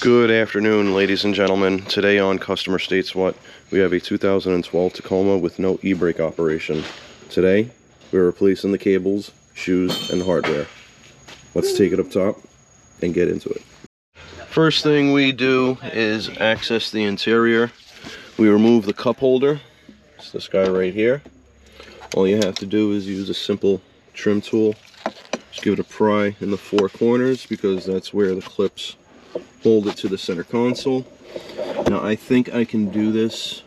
Good afternoon, ladies and gentlemen. Today on Customer States What, we have a 2012 Tacoma with no e-brake operation. Today, we're replacing the cables, shoes, and hardware. Let's take it up top and get into it. First thing we do is access the interior. We remove the cup holder. It's this guy right here. All you have to do is use a simple trim tool. Just give it a pry in the four corners because that's where the clips hold it to the center console. Now I think I can do this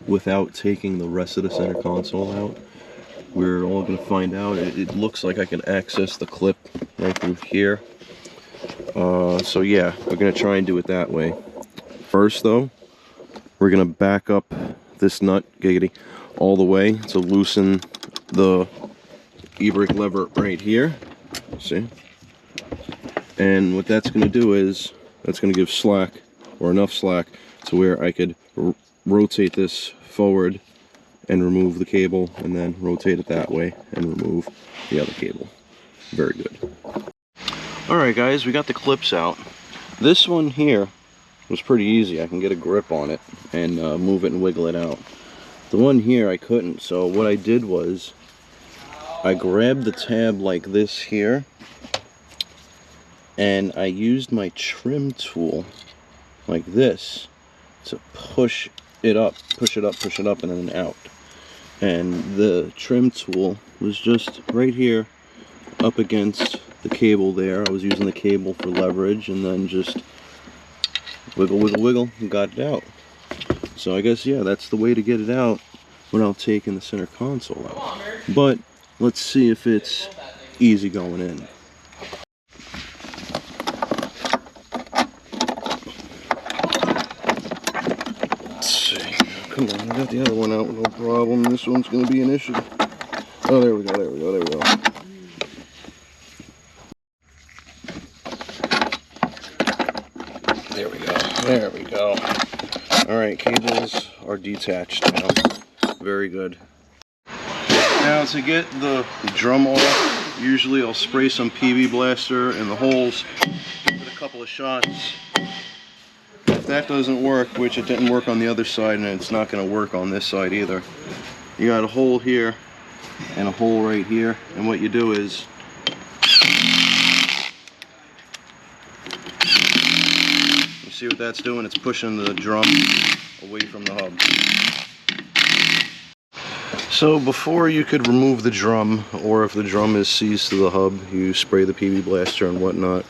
without taking the rest of the center console out. We're all going to find out. It looks like I can access the clip right through here. So yeah, we're going to try and do it that way. First though, we're going to back up this nut, giggity, all the way to loosen the e-brake lever right here. See? And what that's going to do is that's going to give slack, or enough slack, to where I could rotate this forward and remove the cable, and then rotate it that way and remove the other cable. Very good. Alright guys, we got the clips out. This one here was pretty easy. I can get a grip on it and move it and wiggle it out. The one here I couldn't, so what I did was I grabbed the tab like this here, and I used my trim tool like this to push it up, and then out. And the trim tool was just right here up against the cable there. I was using the cable for leverage, and then just wiggle, wiggle, wiggle, and got it out. So I guess, yeah, that's the way to get it out without taking the center console out. But let's see if it's easy going in. Come on, I got the other one out, no problem. This one's going to be an issue. Oh, there we go, there we go, there we go. There we go, there we go. Alright, cables are detached now. Very good. Now, to get the drum off, usually I'll spray some PB Blaster in the holes, give it a couple of shots. If that doesn't work, which it didn't work on the other side, and it's not going to work on this side either, you got a hole here and a hole right here, and what you do is you see what that's doing? It's pushing the drum away from the hub. So before you could remove the drum, or if the drum is seized to the hub, you spray the PB Blaster and whatnot.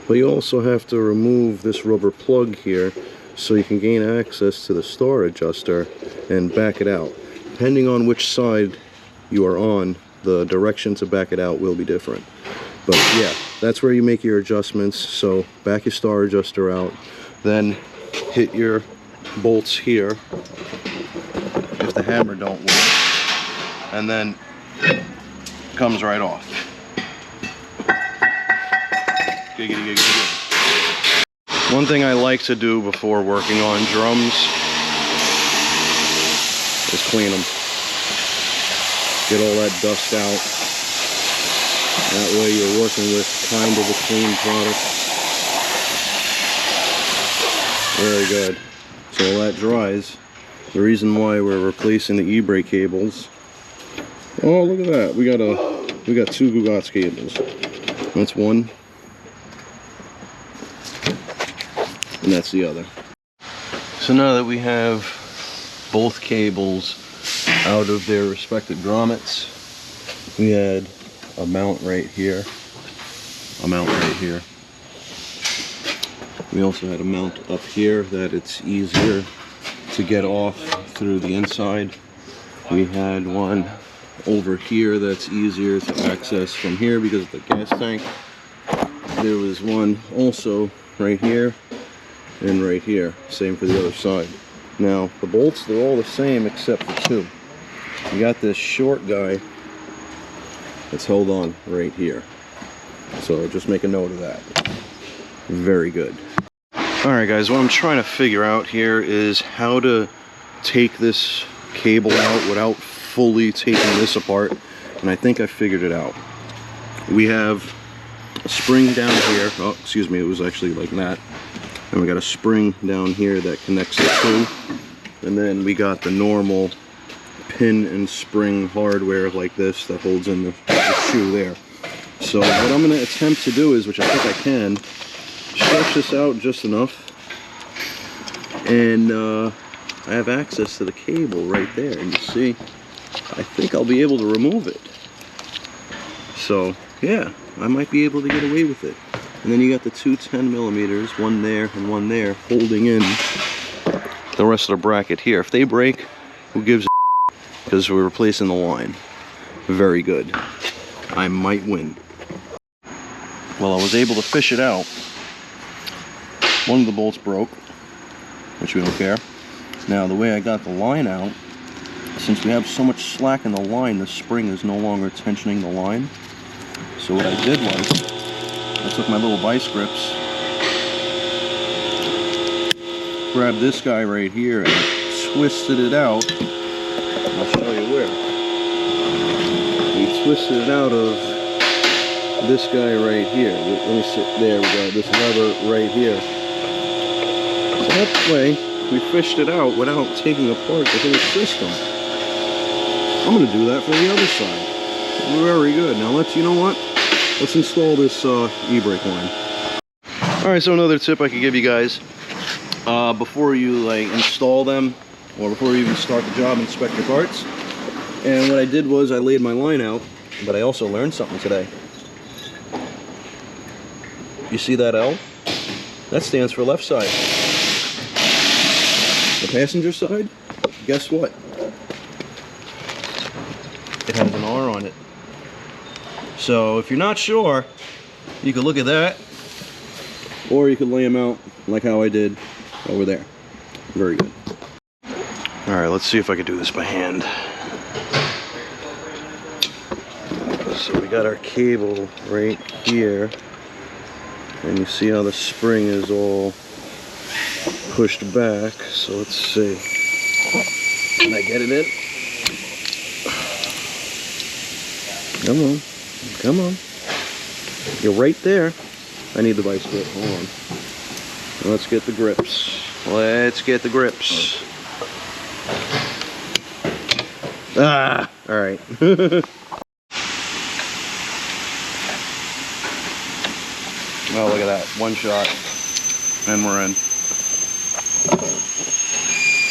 But you also have to remove this rubber plug here so you can gain access to the star adjuster and back it out. Depending on which side you are on, the direction to back it out will be different. But yeah, that's where you make your adjustments. So back your star adjuster out, then hit your bolts here if the hammer don't work, and then it comes right off. Giggity, giggity, giggity. One thing I like to do before working on drums is clean them. Get all that dust out. That way you're working with kind of a clean product. Very good. So while that dries, the reason why we're replacing the e-brake cables. Oh, look at that. We got two Grommets cables. That's one. And that's the other. So now that we have both cables out of their respective grommets, we had a mount right here, a mount right here. We also had a mount up here that it's easier to get off through the inside. We had one over here that's easier to access from here because of the gas tank. There was one also right here and right here, same for the other side. Now the bolts, they're all the same except for two. You got this short guy that's held on right here, so just make a note of that. Very good. Alright guys, what I'm trying to figure out here is how to take this cable out without fully taking this apart, and I think I figured it out. We have a spring down here. Oh, excuse me, it was actually like that. And we got a spring down here that connects the two. And then we got the normal pin and spring hardware like this that holds in the shoe there. So what I'm going to attempt to do is, which I think I can, stretch this out just enough. And I have access to the cable right there. And you see, I think I'll be able to remove it. So yeah, I might be able to get away with it. And then you got the two 10mm, one there and one there, holding in the rest of the bracket here. If they break, who gives a because we're replacing the line. Very good. I might win. Well, I was able to fish it out. One of the bolts broke, which we don't care. Now, the way I got the line out, since we have so much slack in the line, the spring is no longer tensioning the line. So what I did was, I took my little vice grips, grabbed this guy right here, and twisted it out. I'll show you where. We twisted it out of this guy right here. Let me sit there. We got this lever right here. So that way, we fished it out without taking apart the whole system. I'm going to do that for the other side. Very good. Now you know what? Let's install this e-brake line. Alright, so another tip I could give you guys. Before you like install them, or before you even start the job, inspect your parts. And what I did was I laid my line out, but I also learned something today. You see that L? That stands for left side. The passenger side, guess what? It has an R on it. So if you're not sure, you can look at that, or you can lay them out like how I did over there. Very good. Alright, let's see if I can do this by hand. So we got our cable right here, and you see how the spring is all pushed back. So let's see. Can I get it in? Come on. Come on. You're right there. I need the vice grip. Hold on. Let's get the grips. Let's get the grips. Ah! Alright. Oh, look at that. One shot. And we're in.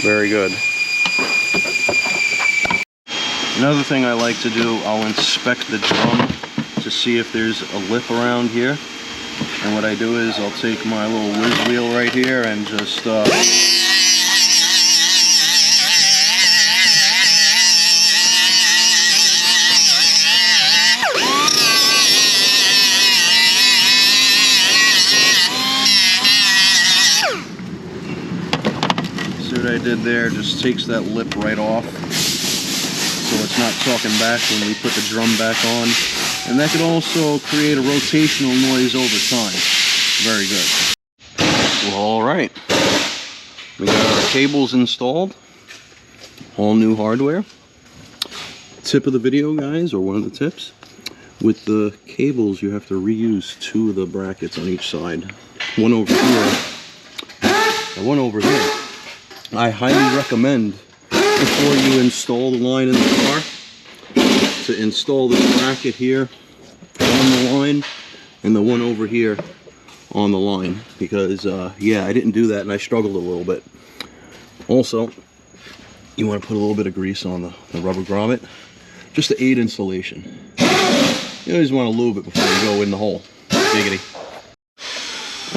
Very good. Another thing I like to do, I'll inspect the drum to see if there's a lip around here. And what I do is I'll take my little whiz wheel right here and just see what I did there, just takes that lip right off. So it's not talking back when we put the drum back on. And that could also create a rotational noise over time. Very good. Well, alright. We got our cables installed. All new hardware. Tip of the video, guys, or one of the tips. With the cables, you have to reuse two of the brackets on each side. One over here and one over here. I highly recommend, before you install the line in the car, to install this bracket here on the line and the one over here on the line, because yeah, I didn't do that and I struggled a little bit. Also, you want to put a little bit of grease on the rubber grommet just to aid installation. You always want to lube it before you go in the hole. Giggity.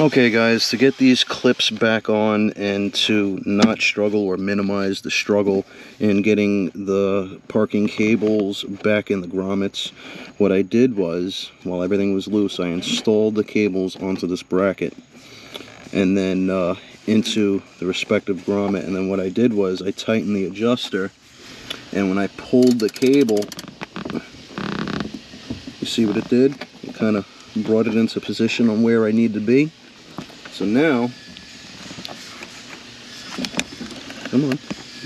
Okay guys, to get these clips back on and to not struggle or minimize the struggle in getting the parking cables back in the grommets, what I did was, while everything was loose, I installed the cables onto this bracket and then into the respective grommet. And then what I did was I tightened the adjuster, and when I pulled the cable, you see what it did? It kind of brought it into position on where I need to be. So now, come on,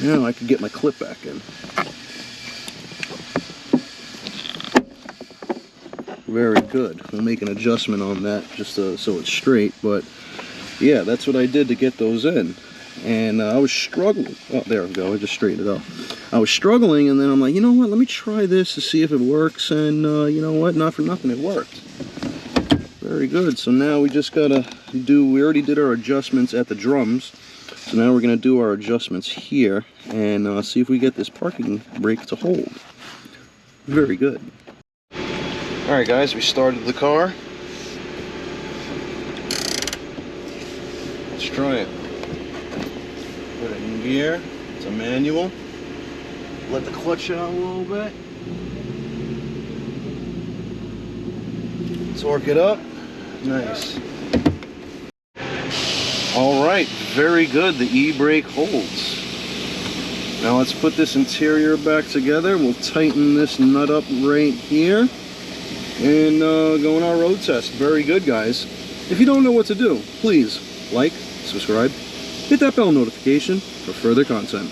now I can get my clip back in. Very good. We'll make an adjustment on that just so it's straight, but yeah, that's what I did to get those in. And I was struggling. Oh, there we go. I just straightened it up. I was struggling, and then I'm like, you know what? Let me try this to see if it works. And you know what? Not for nothing, it worked. Very good. So now we just gotta do. We already did our adjustments at the drums. So now we're gonna do our adjustments here and see if we get this parking brake to hold. Very good. All right, guys. We started the car. Let's try it. Put it in gear. It's a manual. Let the clutch out a little bit. Torque it up. Nice. All right, very good. The e-brake holds. Now let's put this interior back together. We'll tighten this nut up right here and go on our road test. Very good, guys. If you don't know what to do, please like, subscribe, hit that bell notification for further content.